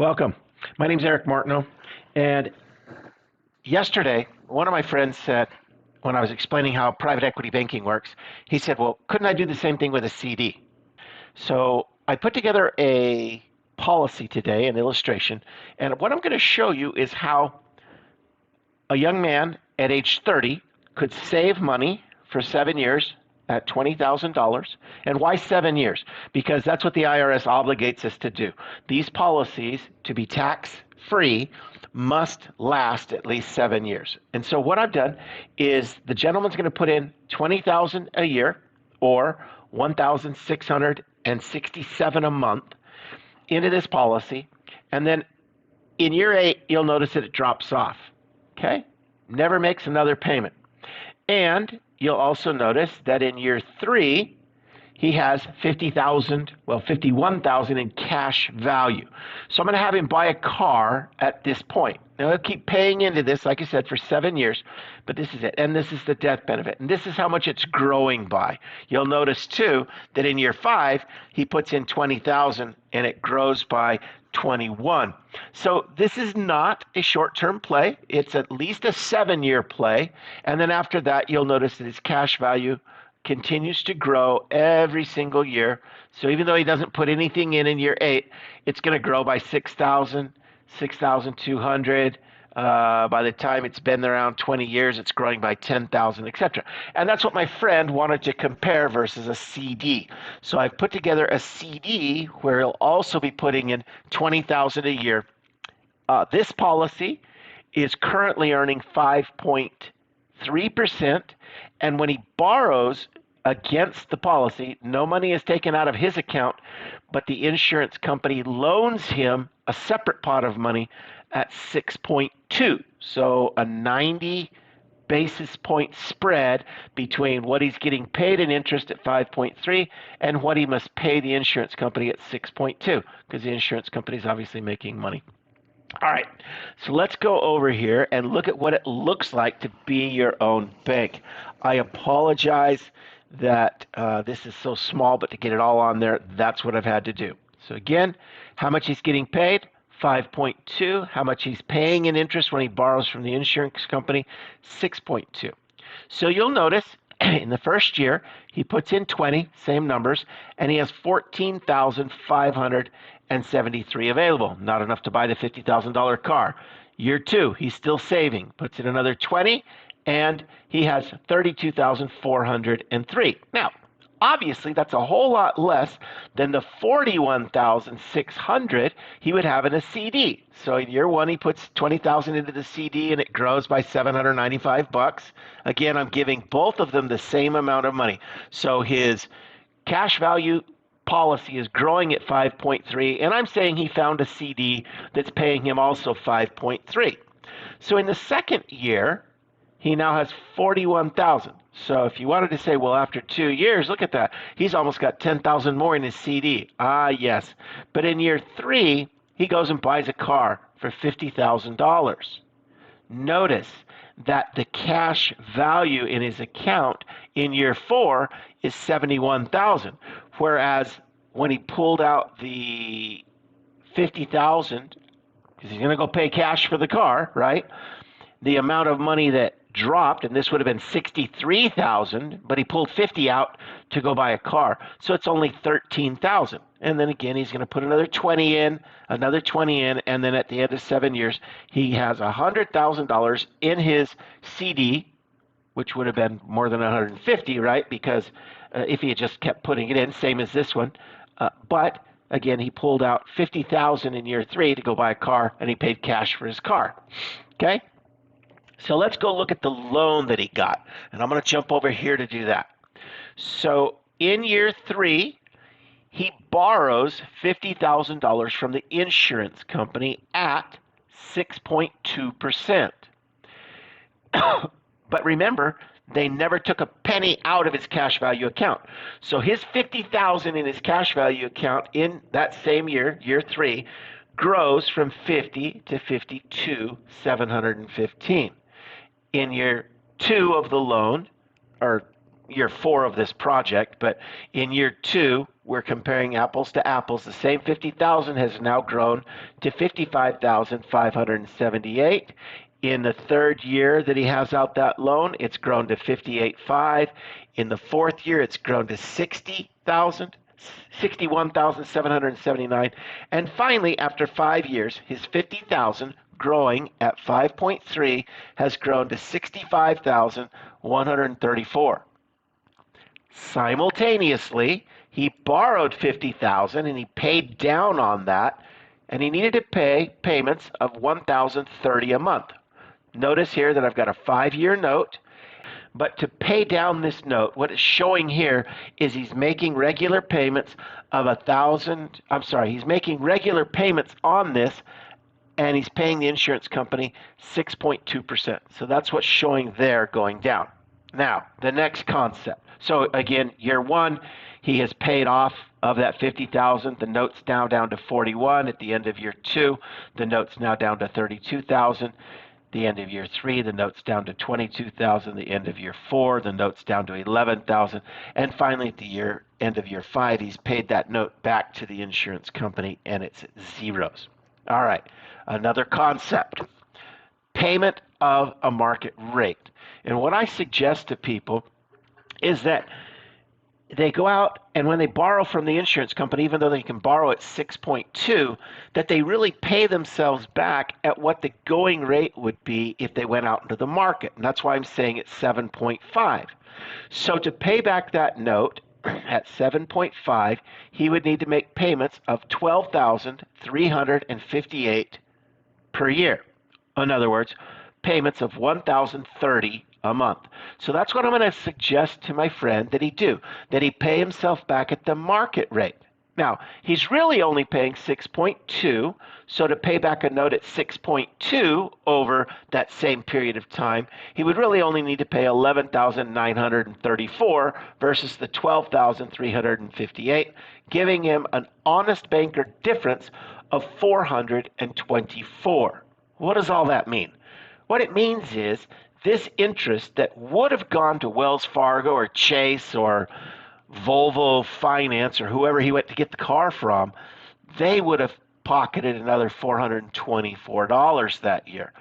Welcome. My name's Eric Martineau, and yesterday, one of my friends said, when I was explaining how private equity banking works, he said, well, couldn't I do the same thing with a CD? So I put together a policy today, an illustration, and what I'm going to show you is how a young man at age 30 could save money for 7 years at $20,000. And why 7 years? Because that's what the IRS obligates us to do. These policies, to be tax free, must last at least 7 years. And so what I've done is the gentleman's going to put in $20,000 a year or $1,667 a month into this policy, and then in year 8 you'll notice that it drops off. Okay? Never makes another payment. And you'll also notice that in year 3, he has 51,000 in cash value. So I'm going to have him buy a car at this point. Now he'll keep paying into this, like I said, for 7 years, but this is it. And this is the death benefit. And this is how much it's growing by. You'll notice too that in year 5, he puts in 20,000 and it grows by 21. So this is not a short-term play. It's at least a 7-year play. And then after that, you'll notice that his cash value continues to grow every single year. So even though he doesn't put anything in year 8, it's going to grow by 6,000, 6,200. By the time it's been around 20 years, it's growing by 10,000, etc. And that's what my friend wanted to compare versus a CD. So I've put together a CD where he'll also be putting in 20,000 a year. This policy is currently earning 5.3%, and when he borrows against the policy, no money is taken out of his account, but the insurance company loans him a separate pot of money at 6.2. So a 90 basis point spread between what he's getting paid in interest at 5.3 and what he must pay the insurance company at 6.2, because the insurance company is obviously making money. All right, so let's go over here and look at what it looks like to be your own bank. I apologize that this is so small, but to get it all on there, that's what I've had to do. So again, how much he's getting paid? 5.2. How much he's paying in interest when he borrows from the insurance company? 6.2. So you'll notice in the first year, he puts in 20, same numbers, and he has 14,573 available. Not enough to buy the $50,000 car. Year 2, he's still saving, puts in another 20, and he has 32,403. Now, obviously, that's a whole lot less than the 41,600 he would have in a CD. So in year 1, he puts 20,000 into the CD and it grows by $795. Again, I'm giving both of them the same amount of money. So his cash value policy is growing at 5.3, and I'm saying he found a CD that's paying him also 5.3. So in the second year, he now has 41,000. So if you wanted to say, well, after 2 years, look at that. He's almost got 10,000 more in his CD. Ah, yes. But in year 3, he goes and buys a car for $50,000. Notice that the cash value in his account in year 4 is 71,000, whereas when he pulled out the 50,000, because he's going to go pay cash for the car, right? The amount of money that dropped, and this would have been 63,000, but he pulled 50 out to go buy a car, so it's only 13,000. And then again, he's going to put another 20 in, another 20 in, and then at the end of 7 years, he has $100,000 in his CD, which would have been more than 150, right? Because if he had just kept putting it in, same as this one, but again, he pulled out 50,000 in year 3 to go buy a car, and he paid cash for his car. Okay. So let's go look at the loan that he got. And I'm going to jump over here to do that. So in year 3, he borrows $50,000 from the insurance company at 6.2%. But remember, they never took a penny out of his cash value account. So his 50,000 in his cash value account in that same year, year 3, grows from 50 to 52,715. In year 2 of the loan, or year 4 of this project, but in year 2, we're comparing apples to apples. The same 50,000 has now grown to 55,578. In the third year that he has out that loan, it's grown to 58.5. In the fourth year, it's grown to 61,779. And finally, after 5 years, his 50,000 growing at 5.3 has grown to 65,134. Simultaneously, he borrowed 50,000 and he paid down on that, and he needed to pay payments of 1,030 a month. Notice here that I've got a 5-year note, but to pay down this note, what it's showing here is he's making regular payments of he's making regular payments on this, and he's paying the insurance company 6.2%. So that's what's showing there going down. Now, the next concept. So again, year 1, he has paid off of that 50,000. The note's now down to 41 at the end of year 2. The note's now down to 32,000. The end of year 3, the note's down to 22,000. The end of year 4, the note's down to 11,000. And finally, at the end of year 5, he's paid that note back to the insurance company, and it's zeros. All right, another concept: payment of a market rate. And what I suggest to people is that they go out, and when they borrow from the insurance company, even though they can borrow at 6.2, that they really pay themselves back at what the going rate would be if they went out into the market. And that's why I'm saying it's 7.5. So to pay back that note at 7.5, he would need to make payments of 12,358 per year. In other words, payments of 1,030 a month. So that's what I'm going to suggest to my friend that he do, that he pay himself back at the market rate. Now, he's really only paying 6.2, so to pay back a note at 6.2 over that same period of time, he would really only need to pay 11,934 versus the 12,358, giving him an honest banker difference of 424. What does all that mean? What it means is this interest that would have gone to Wells Fargo or Chase or Volvo Finance or whoever he went to get the car from, they would have pocketed another $424 that year.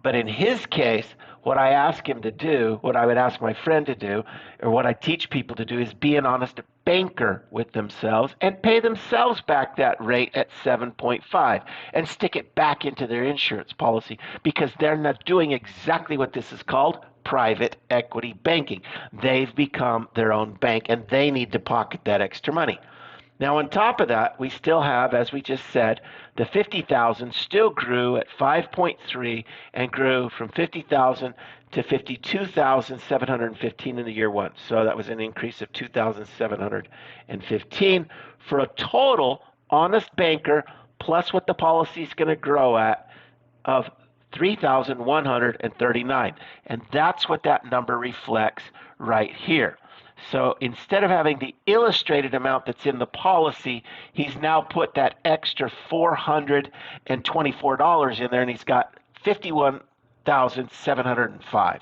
But in his case, what I ask him to do, what I would ask my friend to do, or what I teach people to do, is be an honest banker with themselves and pay themselves back that rate at 7.5 and stick it back into their insurance policy, because they're not doing exactly what this is called: private equity banking. They've become their own bank, and they need to pocket that extra money. Now, on top of that, we still have, as we just said, the 50,000 still grew at 5.3 and grew from 50,000 to 52,715 in the year 1. So that was an increase of 2,715 for a total honest banker plus what the policy is going to grow at of 3,139. And that's what that number reflects right here. So instead of having the illustrated amount that's in the policy, he's now put that extra $424 in there, and he's got 51,705.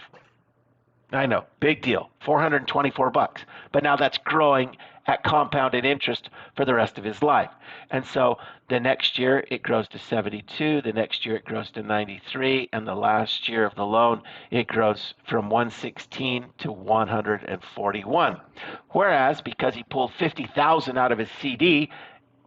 I know, big deal, $424. But now that's growing at compounded interest for the rest of his life. And so the next year it grows to 72, the next year it grows to 93, and the last year of the loan it grows from 116 to 141. Whereas because he pulled 50,000 out of his CD,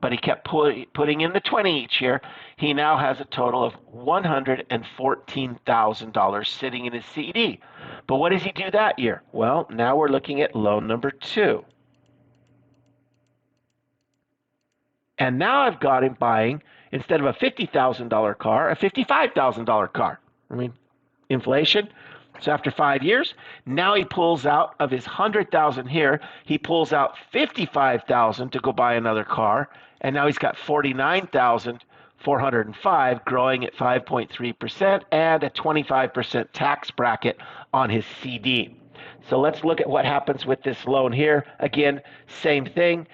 but he kept putting in the 20 each year, he now has a total of $114,000 sitting in his CD. But what does he do that year? Well, now we're looking at loan number 2. And now I've got him buying, instead of a $50,000 car, a $55,000 car. I mean, inflation. So after 5 years, now he pulls out of his 100,000 here, he pulls out 55,000 to go buy another car, and now he's got 49,405, growing at 5.3% and a 25% tax bracket on his CD. So let's look at what happens with this loan here. Again, same thing.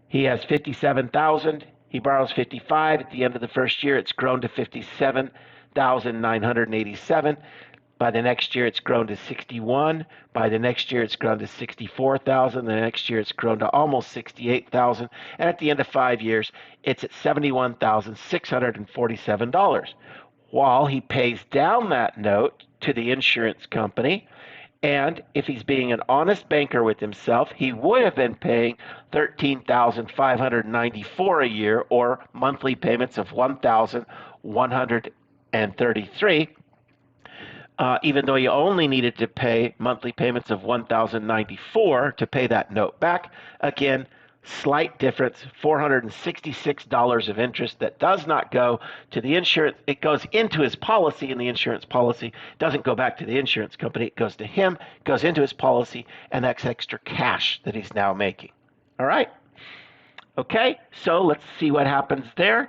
He has 57,000. He borrows 55. At the end of the first year, it's grown to 57,987. By the next year, it's grown to 61. By the next year, it's grown to 64,000. The next year, it's grown to almost 68,000. And at the end of 5 years, it's at $71,647. While he pays down that note to the insurance company, and if he's being an honest banker with himself, he would have been paying $13,594 a year, or monthly payments of $1,133. Even though you only needed to pay monthly payments of $1,094 to pay that note back. Again, slight difference, $466 of interest that does not go to the insurance. It goes into his policy, and the insurance policy doesn't go back to the insurance company. It goes to him, goes into his policy, and that's extra cash that he's now making. All right? Okay, so let's see what happens there.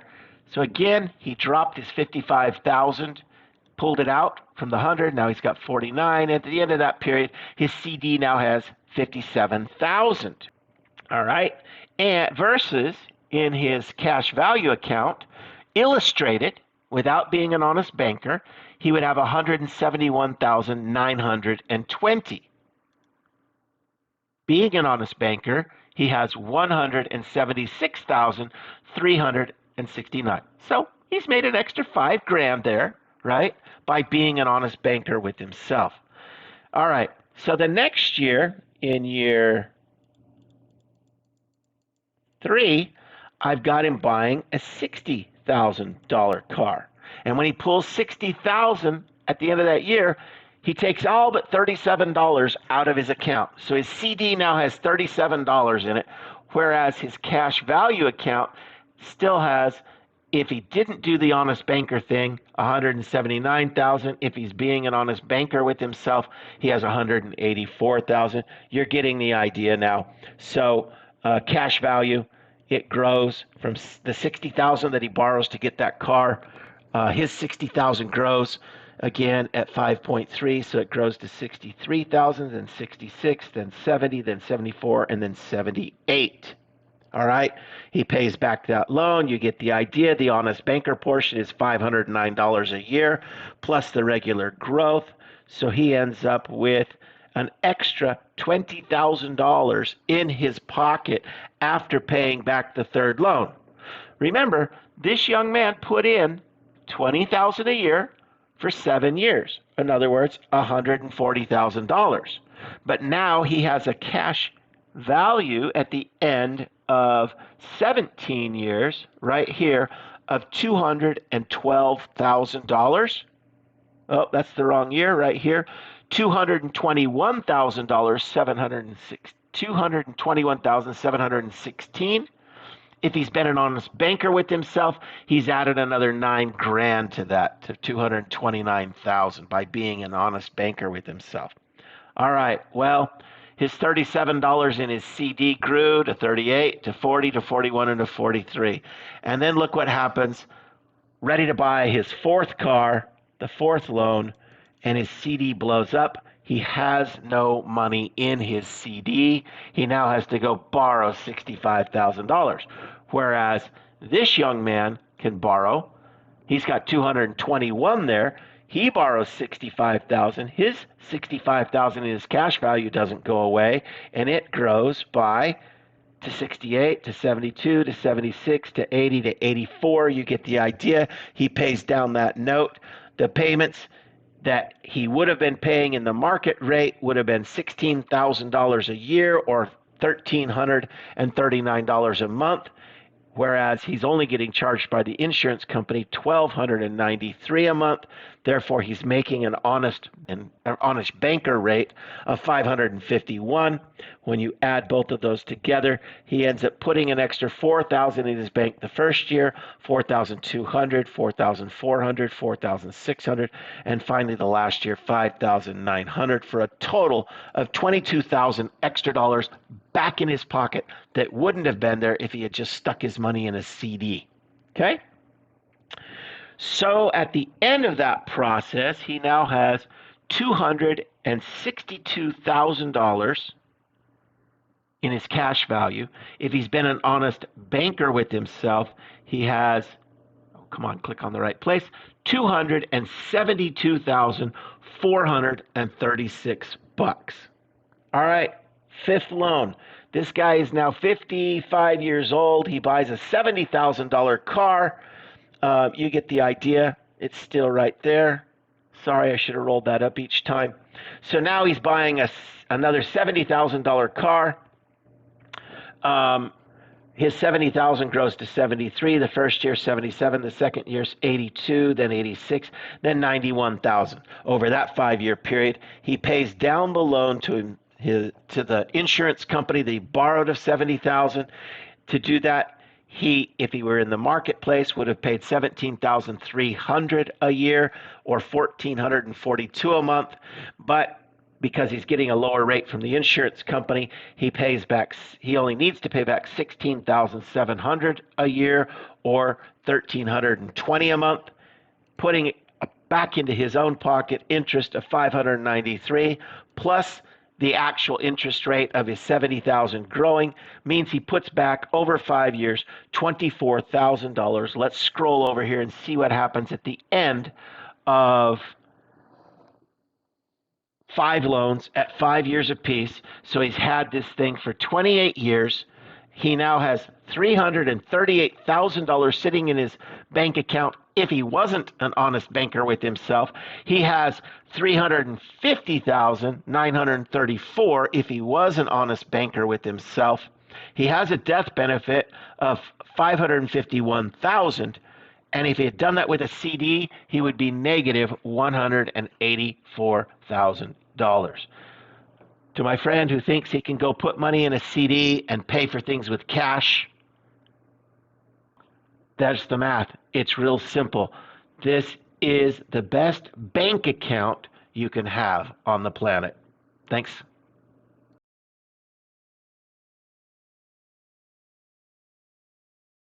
So again, he dropped his 55,000, pulled it out from the 100. Now he's got 49. At the end of that period, his CD now has 57,000. All right, and versus in his cash value account, illustrated without being an honest banker, he would have 171,920. Being an honest banker, he has 176,369. So he's made an extra $5,000 there, right, by being an honest banker with himself. All right, so the next year, in year 3, I've got him buying a $60,000 car. And when he pulls $60,000 at the end of that year, he takes all but $37 out of his account. So his CD now has $37 in it, whereas his cash value account still has, if he didn't do the honest banker thing, 179,000. If he's being an honest banker with himself, he has 184,000. You're getting the idea now. So cash value, it grows from the 60,000 that he borrows to get that car. His 60,000 grows again at 5.3, so it grows to 63,000, then 66, then 70, then 74, and then 78. All right, he pays back that loan. You get the idea. The honest banker portion is $509 a year plus the regular growth. So he ends up with an extra $20,000 in his pocket after paying back the third loan. Remember, this young man put in $20,000 a year for 7 years. In other words, $140,000. But now he has a cash value at the end of 17 years, right here, of $212,000. Oh, that's the wrong year right here. $221,716. $221,716. If he's been an honest banker with himself, he's added another $9,000 to that, to $229,000 by being an honest banker with himself. All right, well, his $37 in his CD grew to 38, to 40, to 41, and to 43. And then look what happens. Ready to buy his fourth car, the fourth loan, and his CD blows up. He has no money in his CD. He now has to go borrow $65,000. Whereas this young man can borrow. He's got 221 there. He borrows 65,000. His 65,000 in his cash value doesn't go away, and it grows by to 68, to 72, to 76, to 80, to 84. You get the idea. He pays down that note. The payments that he would have been paying in the market rate would have been $16,000 a year, or $1,339 a month, whereas he's only getting charged by the insurance company $1,293 a month. Therefore, he's making an honest banker rate of $551. When you add both of those together, he ends up putting an extra $4,000 in his bank the first year, $4,200, $4,400, $4,600, and finally the last year, $5,900, for a total of $22,000 extra dollars back in his pocket that wouldn't have been there if he had just stuck his money in a CD. Okay? So at the end of that process, he now has $262,000 in his cash value. If he's been an honest banker with himself, he has, come on, click on the right place, $272,436. All right, fifth loan. This guy is now 55 years old. He buys a $70,000 car. You get the idea. It's still right there. Sorry, I should have rolled that up each time. So now he's buying another $70,000 car. His 70,000 grows to 73. The first year 77. The second year's 82. Then 86. Then 91,000. Over that 5-year period, he pays down the loan to the insurance company that he borrowed of 70,000. To do that, if he were in the marketplace, would have paid $17,300 a year or $1,442 a month. But because he's getting a lower rate from the insurance company, he only needs to pay back $16,700 a year or $1,320 a month, putting back into his own pocket interest of $593 plus the actual interest rate of his $70,000 growing means he puts back over 5 years $24,000. Let's scroll over here and see what happens at the end of 5 loans at 5 years apiece. So he's had this thing for 28 years. He now has $338,000 sitting in his bank account if he wasn't an honest banker with himself. He has $350,934 if he was an honest banker with himself. He has a death benefit of $551,000. And if he had done that with a CD, he would be negative $184,000. To my friend who thinks he can go put money in a CD and pay for things with cash, that's the math. It's real simple. This is the best bank account you can have on the planet. Thanks.